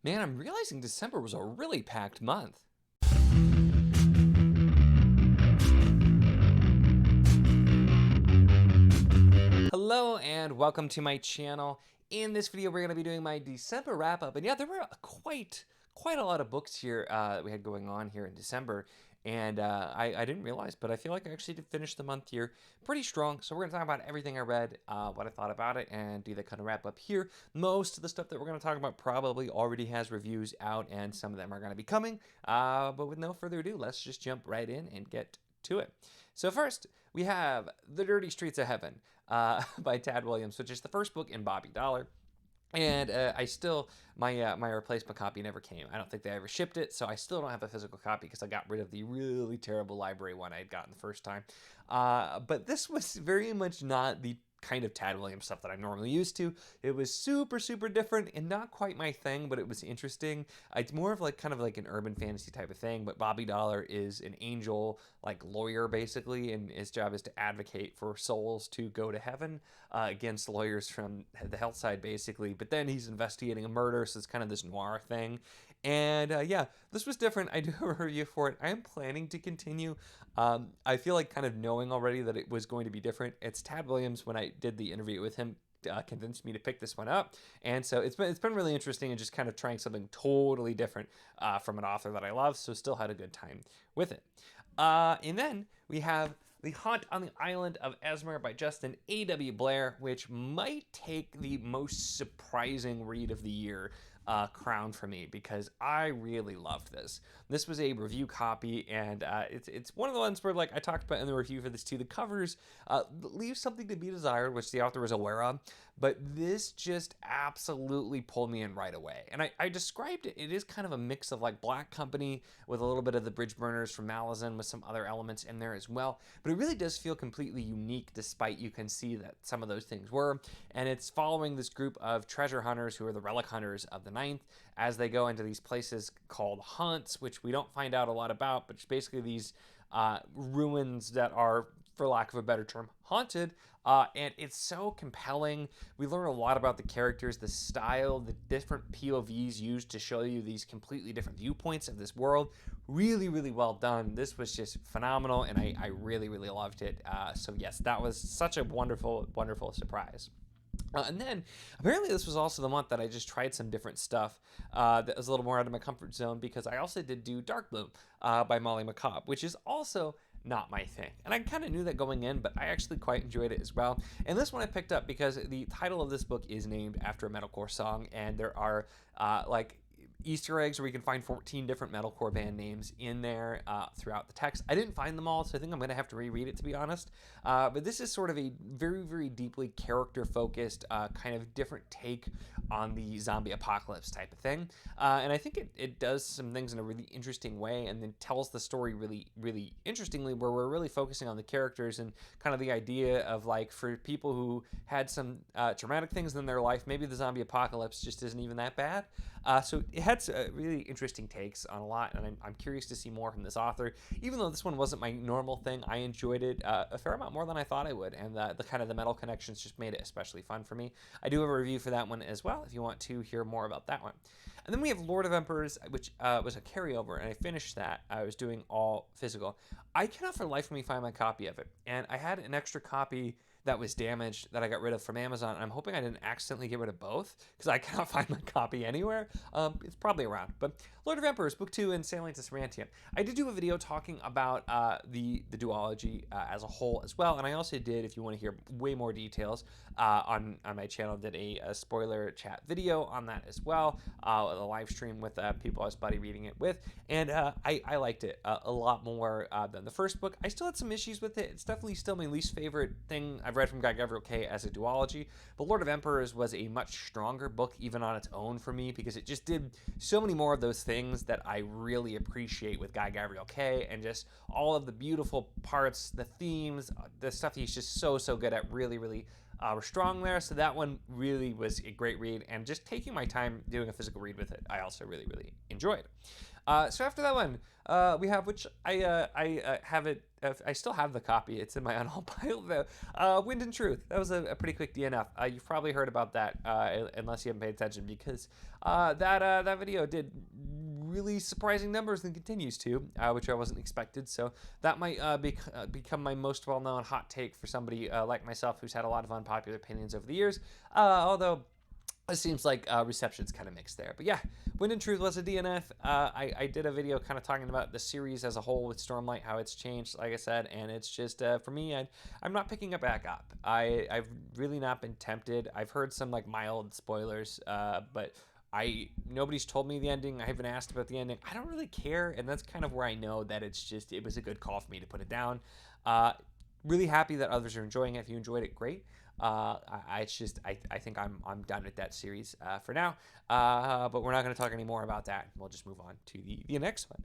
Man, I'm realizing December was a really packed month. Hello and welcome to my channel. In this video, we're going to be doing my December wrap-up. And yeah, there were quite a lot of books here that we had going on here in December. And I didn't realize, but I feel like I actually did finish the month here pretty strong. So we're going to talk about everything I read, what I thought about it, and do that kind of wrap up here. Most of the stuff that we're going to talk about probably already has reviews out, and some of them are going to be coming. But with no further ado, let's just jump right in and get to it. So first, we have The Dirty Streets of Heaven by Tad Williams, which is the first book in Bobby Dollar. And I still, my replacement copy never came. I don't think they ever shipped it, so I still don't have a physical copy because I got rid of the really terrible library one I had gotten the first time. But this was very much not the kind of Tad Williams stuff that I'm normally used to. It was super different and not quite my thing, but it was interesting. It's more of like kind of like an urban fantasy type of thing, but Bobby Dollar is an angel like lawyer basically, and his job is to advocate for souls to go to heaven against lawyers from the health side basically. But then he's investigating a murder, so it's kind of this noir thing. And yeah, this was different. I do have a review for it. I am planning to continue. I feel like kind of knowing already that it was going to be different. It's Tad Williams. When I did the interview with him, convinced me to pick this one up, and so it's been really interesting and just kind of trying something totally different from an author that I love. So still had a good time with it. And then we have The Haunt on the Island of Esper by Justin A.W. Blair, which might take the most surprising read of the year crown for me, because I really loved this. This was a review copy, and it's one of the ones where, like I talked about in the review for this too, the covers leave something to be desired, which the author was aware of, but this just absolutely pulled me in right away. And I described it, it is kind of a mix of like Black Company with a little bit of the Bridge Burners from Malazan with some other elements in there as well, but it really does feel completely unique, despite you can see that some of those things were. And it's following this group of treasure hunters who are the relic hunters of the Ninth as they go into these places called haunts, which we don't find out a lot about, but it's basically these ruins that are, for lack of a better term, haunted. And it's so compelling. We learn a lot about the characters, the style, the different POVs used to show you these completely different viewpoints of this world. Really well done. This was just phenomenal, and I really loved it. So yes, that was such a wonderful surprise. And then apparently this was also the month that I just tried some different stuff that was a little more out of my comfort zone, because I also did do Dark Bloom by Molly McCobb, which is also not my thing. And I kind of knew that going in, but I actually quite enjoyed it as well. And this one I picked up because the title of this book is named after a metalcore song, and there are like Easter eggs where you can find 14 different metalcore band names in there throughout the text. I didn't find them all, so I think I'm going to have to reread it, to be honest. But this is sort of a very deeply character-focused, kind of different take on the zombie apocalypse type of thing. And I think it does some things in a really interesting way, and then tells the story really interestingly, where we're really focusing on the characters and kind of the idea of, like, for people who had some traumatic things in their life, maybe the zombie apocalypse just isn't even that bad. So it had really interesting takes on a lot, and I'm curious to see more from this author. Even though this one wasn't my normal thing, I enjoyed it a fair amount more than I thought I would, and the kind of the metal connections just made it especially fun for me. I do have a review for that one as well, if you want to hear more about that one. And then we have Lord of Emperors, which was a carryover, and I finished that. I was doing all physical. I cannot for the life of me find my copy of it, and I had an extra copy that was damaged that I got rid of from Amazon. I'm hoping I didn't accidentally get rid of both, because I cannot find my copy anywhere. It's probably around. But Lord of Emperors, Book 2 and Sailing to Sarantium. I did do a video talking about the duology as a whole as well, and I also did, if you want to hear way more details, on my channel, did a spoiler chat video on that as well, a live stream with people I was buddy reading it with, and I liked it a lot more than the first book. I still had some issues with it. It's definitely still my least favorite thing I've read from Guy Gavriel Kay as a duology, but Lord of Emperors was a much stronger book even on its own for me, because it just did so many more of those things that I really appreciate with Guy Gavriel Kay, and just all of the beautiful parts, the themes, the stuff he's just so good at, really were strong there. So that one really was a great read, and just taking my time doing a physical read with it, I also really, really enjoyed. So after that one, we have, which I have it. I still have the copy. It's in my unhauled pile though. Wind and Truth. That was a pretty quick DNF. You've probably heard about that, unless you haven't paid attention, because that video did really surprising numbers and continues to, which I wasn't expected. So that might become my most well-known hot take for somebody like myself who's had a lot of unpopular opinions over the years. Although it seems like reception's kind of mixed there. But yeah, Wind and Truth was a DNF. I did a video kind of talking about the series as a whole with Stormlight, how it's changed, like I said, and it's just, for me, I'm not picking it back up. I've really not been tempted. I've heard some like mild spoilers, but nobody's told me the ending. I haven't asked about the ending. I don't really care, and that's kind of where I know that it was a good call for me to put it down. Really happy that others are enjoying it. If you enjoyed it, great. I think I'm done with that series for now. But we're not going to talk any more about that. We'll just move on to the next one.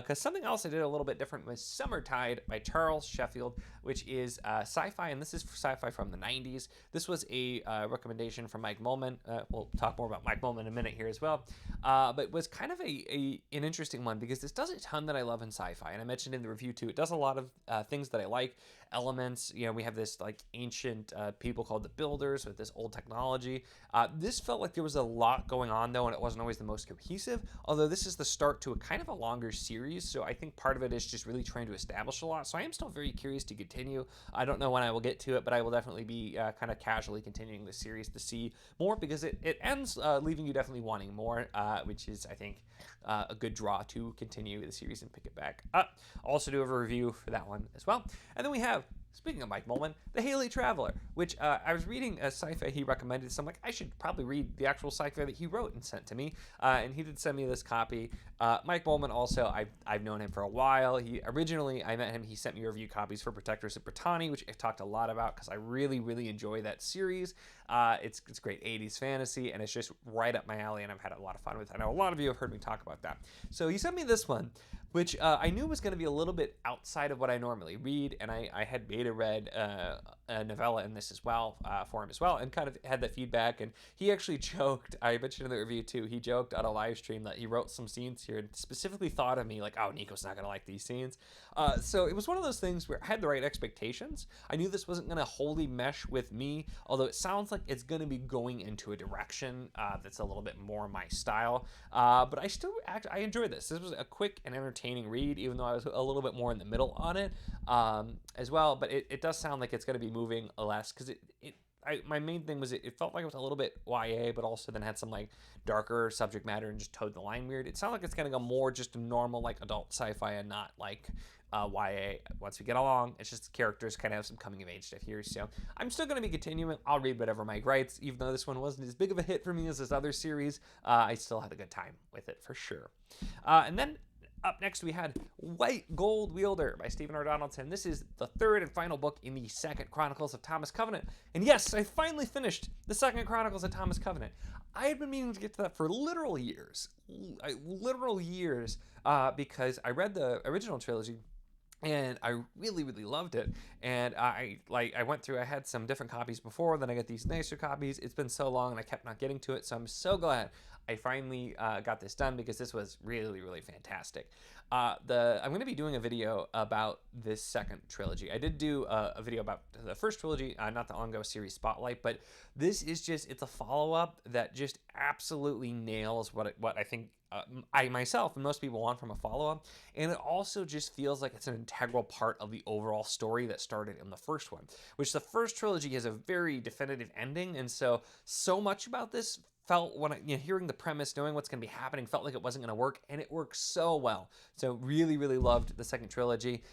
Because something else I did a little bit different was Summertide by Charles Sheffield, which is sci-fi, and this is sci-fi from the 90s. This was a recommendation from Mike Mullman. We'll talk more about Mike Mullman in a minute here as well. But it was kind of an interesting one, because this does a ton that I love in sci-fi, and I mentioned in the review too, it does a lot of things that I like. Elements, we have this like ancient people called the Builders with this old technology. This felt like there was a lot going on though, and it wasn't always the most cohesive, although this is the start to a kind of a longer series, so I think part of it is just really trying to establish a lot. So I am still very curious to continue. I don't know when I will get to it, but I will definitely be kind of casually continuing the series to see more, because it ends leaving you definitely wanting more, which is, I think, a good draw to continue the series and pick it back up. Also do a review for that one as well. And then we have, speaking of Mike Mullman, The Haley Traveler, which I was reading a sci-fi he recommended, so I'm like, I should probably read the actual sci-fi that he wrote and sent to me, and he did send me this copy. Mike Mullman also, I've known him for a while. Originally, I met him, he sent me review copies for Protectors of Brittany, which I've talked a lot about because I really, really enjoy that series. It's great 80s fantasy, and it's just right up my alley, and I've had a lot of fun with it. I know a lot of you have heard me talk about that. So he sent me this one, which I knew was going to be a little bit outside of what I normally read, and I had beta read a novella in this as well, for him as well, and kind of had that feedback. And he actually joked, I mentioned in the review too, he joked on a live stream that he wrote some scenes here and specifically thought of me like, oh, Nico's not going to like these scenes. So it was one of those things where I had the right expectations. I knew this wasn't going to wholly mesh with me, although it sounds like it's going to be going into a direction that's a little bit more my style. But I enjoyed this. This was a quick and entertaining read, even though I was a little bit more in the middle on it as well. But it does sound like it's going to be moving less, because my main thing was it felt like it was a little bit YA, but also then had some like darker subject matter and just towed the line weird. It sounded like it's going to go more just a normal like adult sci-fi and not like YA. Once we get along, it's just the characters kind of have some coming of age stuff here. So I'm still going to be continuing. I'll read whatever Mike writes, even though this one wasn't as big of a hit for me as this other series. I still had a good time with it for sure. And then up next, we had White Gold Wielder by Stephen R. Donaldson. This is the third and final book in the Second Chronicles of Thomas Covenant. And yes, I finally finished the Second Chronicles of Thomas Covenant. I had been meaning to get to that for literal years. Because I read the original trilogy, and I really, really loved it. And I went through, I had some different copies before, then I got these nicer copies. It's been so long, and I kept not getting to it. So I'm so glad I finally got this done, because this was really, really fantastic. I'm going to be doing a video about this second trilogy. I did do a video about the first trilogy, not the ongoing series Spotlight, but this is just, it's a follow-up that just absolutely nails what I think I myself and most people want from a follow-up, and it also just feels like it's an integral part of the overall story that started in the first one, which the first trilogy has a very definitive ending, and so much about this felt, when hearing the premise, knowing what's going to be happening, felt like it wasn't going to work, and it works so well. So really, really loved the second trilogy.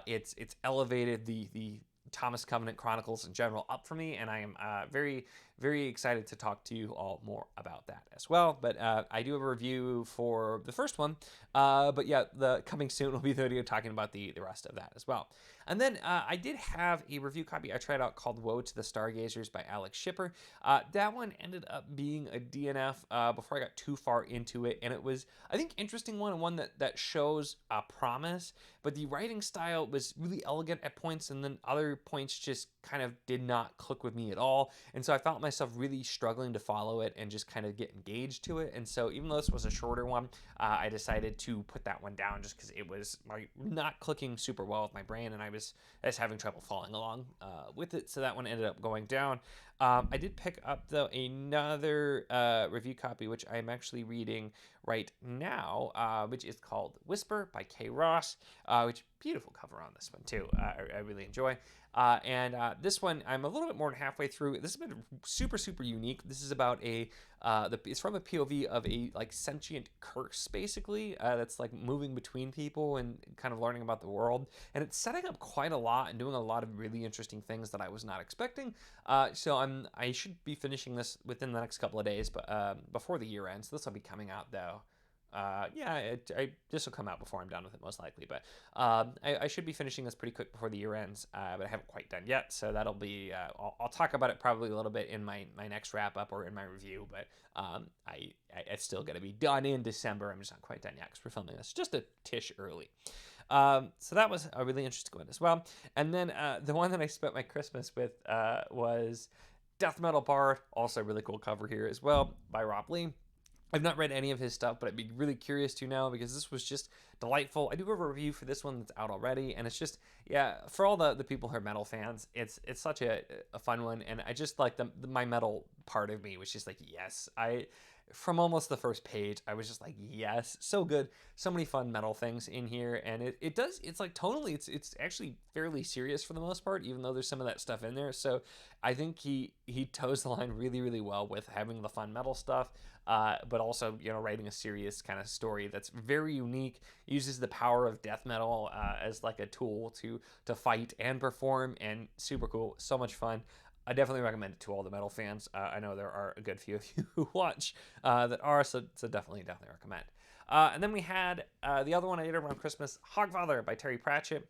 It's elevated the Thomas Covenant Chronicles in general up for me, and I am very, very excited to talk to you all more about that as well. But I do have a review for the first one, but yeah, the coming soon will be the video talking about the rest of that as well. And then I did have a review copy I tried out called Woe to the Stargazers by Alex Schipper. That one ended up being a DNF before I got too far into it, and it was, I think, interesting one, and one that shows promise, but the writing style was really elegant at points, and then other points just kind of did not click with me at all. And so I felt myself really struggling to follow it and just kind of get engaged to it. And so even though this was a shorter one, I decided to put that one down just because it was not clicking super well with my brain, and I was having trouble following along with it. So that one ended up going down. I did pick up, though, another review copy, which I'm actually reading right now, which is called Whisper by K. Ross, which beautiful cover on this one, too. I really enjoy. And this one, I'm a little bit more than halfway through. This has been super, super unique. This is about it's from a POV of a sentient curse, basically, that's moving between people and kind of learning about the world. And it's setting up quite a lot and doing a lot of really interesting things that I was not expecting. So I should be finishing this within the next couple of days, but before the year ends. So this will be coming out, though. This will come out before I'm done with it, most likely, but I should be finishing this pretty quick before the year ends, but I haven't quite done yet, so that'll be, I'll talk about it probably a little bit in my next wrap-up or in my review, but it's still going to be done in December. I'm just not quite done yet because we're filming this just a tish early. So that was a really interesting one as well. And then the one that I spent my Christmas with was Death Metal Bard, also a really cool cover here as well, by Rob Lee. I've not read any of his stuff, but I'd be really curious to now because this was just delightful. I do have a review for this one that's out already, and it's just, yeah, for all the people who are metal fans, it's such a fun one, and I just like my metal part of me was just like, yes, from almost the first page, I was just like, yes, so good. So many fun metal things in here, and it's like tonally, it's actually fairly serious for the most part, even though there's some of that stuff in there. So I think he toes the line really, really well with having the fun metal stuff, but also, writing a serious kind of story that's very unique, uses the power of death metal as like a tool to fight and perform, and super cool, so much fun. I definitely recommend it to all the metal fans. I know there are a good few of you who watch that are, so definitely recommend. And then we had the other one I did around Christmas, Hogfather by Terry Pratchett.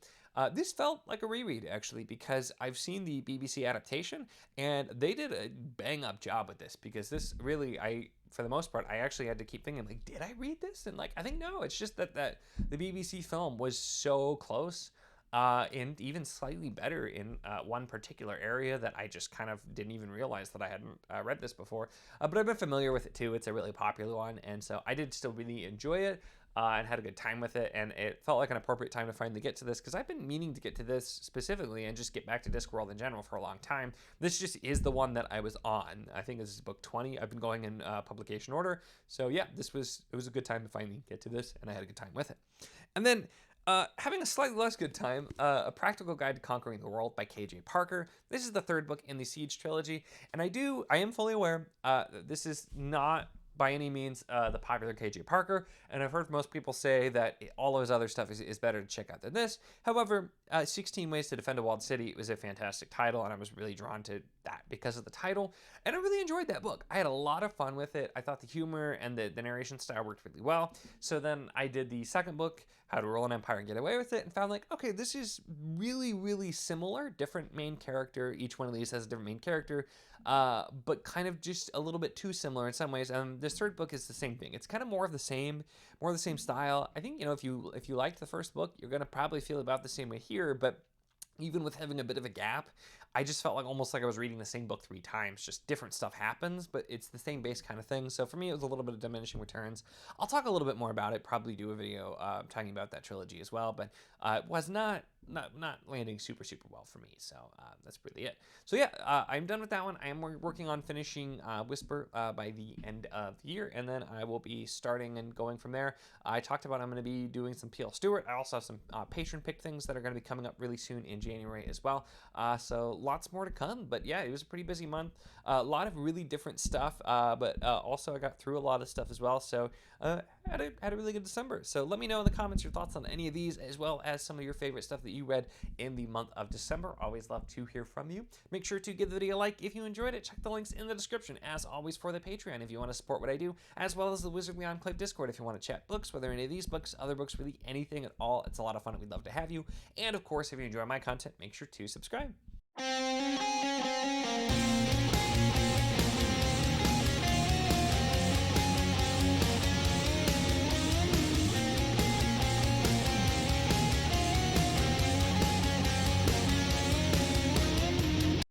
This felt like a reread, actually, because I've seen the BBC adaptation, and they did a bang-up job with this, because this really, for the most part, I actually had to keep thinking, did I read this? And, I think no, it's just that the BBC film was so close, and even slightly better in one particular area that I just kind of didn't even realize that I hadn't read this before. But I've been familiar with it too. It's a really popular one, and so I did still really enjoy it and had a good time with it, and it felt like an appropriate time to finally get to this, because I've been meaning to get to this specifically and just get back to Discworld in general for a long time. This just is the one that I was on. I think this is book 20. I've been going in publication order, so yeah, it was a good time to finally get to this, and I had a good time with it. And then having a slightly less good time, A Practical Guide to Conquering the World by K.J. Parker. This is the third book in the Siege trilogy, and I am fully aware this is not by any means the popular K.J. Parker, and I've heard most people say that all of his other stuff is better to check out than this. However, 16 Ways to Defend a Walled City was a fantastic title, and I was really drawn to that because of the title, and I really enjoyed that book. I had a lot of fun with it. I thought the humor and the narration style worked really well. So then I did the second book, How to Rule an Empire and Get Away with It, and found okay, this is really, really similar. Different main character. Each one of these has a different main character, but kind of just a little bit too similar in some ways. And this third book is the same thing. It's kind of more of the same style. I think, if you liked the first book, you're going to probably feel about the same way here, but even with having a bit of a gap, I just felt almost like I was reading the same book 3 times. Just different stuff happens, but it's the same base kind of thing. So for me, it was a little bit of diminishing returns. I'll talk a little bit more about it, probably do a video talking about that trilogy as well, but it was not landing super well for me. So that's really it. So yeah, I'm done with that one. I am working on finishing Whisper by the end of the year, and then I will be starting and going from there. I talked about I'm going to be doing some P.L. Stewart. I also have some patron pick things that are going to be coming up really soon in January as well. So lots more to come, but yeah, it was a pretty busy month. A lot of really different stuff, but also I got through a lot of stuff as well. So had a really good December. So let me know in the comments your thoughts on any of these, as well as some of your favorite stuff that you read in the month of December. Always love to hear from you. Make sure to give the video a like if you enjoyed it. Check the links in the description, as always, for the Patreon if you want to support what I do, as well as the Wizardly Enclave Discord if you want to chat books, whether any of these books, other books, really anything at all. It's a lot of fun and we'd love to have you. And of course, if you enjoy my content, make sure to subscribe.